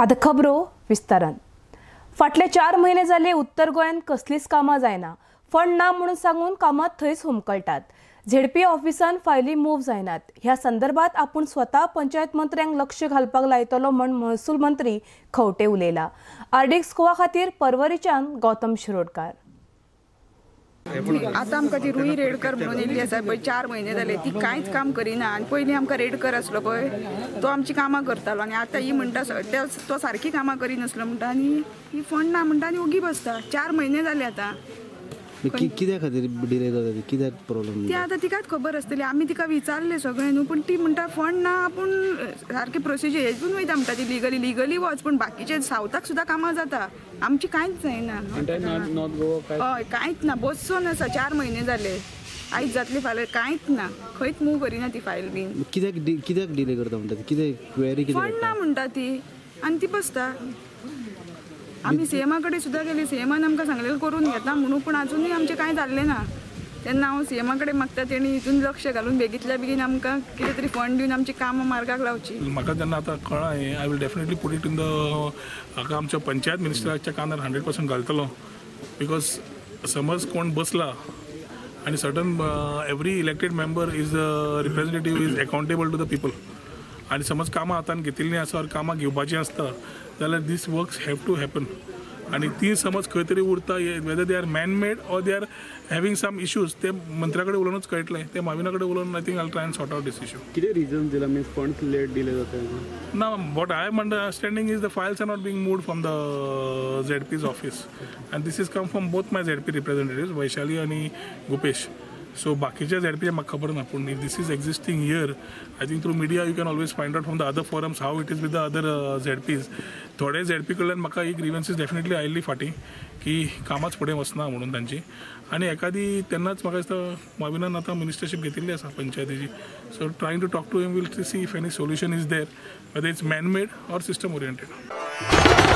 आता खबरो विस्तारान। फाटले 4 महिने जाले उत्तर गोंयान कसलीच कामां जायना। फंड ना म्हणून सांगून कामां थंयच हुमकळटात। झेडपी ऑफिसान फायली मूव जायनात। ह्या संदर्भात आपूण स्वता पंचायत मंत्र्यांक लक्ष घालपाक लायतलो म्हण महसूल मंत्री खंवटे उलयला। आर्डिक्स गोवा खातीर परवरीच्यान गौतम शिरोडकार। आता आमकां ती रुई रेडकर म्हणून येयल्ली आसा पळय 4 महिने जाले ती कांयच काम करिना। आनी पयलीं आमकां रेडकर आसलो पळय तो आमची कामां करतालो आनी आतां ही म्हणटा तो सारकी कामां करिनासलो म्हणटा आनी ही फंड ना म्हणटा आनी ओगी बसता। 4 महिने जाले आतां। कित्या खातीर डिले जाता कित्याक प्रॉब्लेम ती आतां तिकाच खबर आसतली। आमी तिका विचारले सगळें न्हू पूण ती म्हणटा फंड ना आपूण सारकी प्रोसिजर हेतून वयता म्हणटा ती लिगली वच पूण बाकीचे सावथाक सुद्दां कामां जाता आमची कांयच जायना। हय कांयच ना बसून आसा 4 महिने जाले। आयज जातली फाल्यां कांयच ना खंयच मूव करिना ती फायल बीन। कित्याक डिले करता म्हणटा कित्याक क्वेरी कित्याक फंड ना म्हणटा ती आनी ती बसता। आमी सीएमा कडेन सुद्दां गेली सीएमान आमकां सांगलेलें करून घेता म्हणून पूण अजुनूय आमचें कांय जाल्लें ना। तेन्ना हांव सीएमा कडेन मागता तेणी हितून लक्ष घालून बेगीतल्या बेगीन आमकां कितें तरी फंड दिवन आमची कामां मार्गाक लावची। म्हाका जेन्ना आतां कळ्ळां हें I will definitely put it in the हाका आमच्या पंचायत मिनिस्टराच्या कानार 100% घालतलो। बिकॉज समज कोण बसला आनी certain every elected member is representative is accountable to the people आनी समज कामां हातान घेतिल्लीं आसा और कामां घेवपाचीं आसता जाल्यार this works have to happen. आनी ती समज खंय तरी उरता whether they are man made or they are having some issues ते मंत्र्या कडेन उलोवनूच कळटलें। ते माविना कडेन उलोवन I think I try and sort out this issue. कितें रिजन दिला मीन्स फंड लेट डिले जाता ना what I am understanding is the files are not being moved from the ZP's office and this is come from both my ZP representatives Vaishali आनी Gupesh. So बाकीच्या ZP म्हाका खबर ना पूण this is existing here I think through media you can always find out from the other forums how it is with the other ZPs. थोडे ZP कडल्यान म्हाका ही ग्रीवन्सीस definitely आयिल्ली फाटीं की कामाच फुडें वचना म्हणून तांची आनी एखादी तेन्नाच म्हाका दिसता माविनान आतां मिनिस्टरशीप घेतिल्ली आसा पंचायतीची। So trying to talk to him will see if any solution is there whether it's man made or system oriented.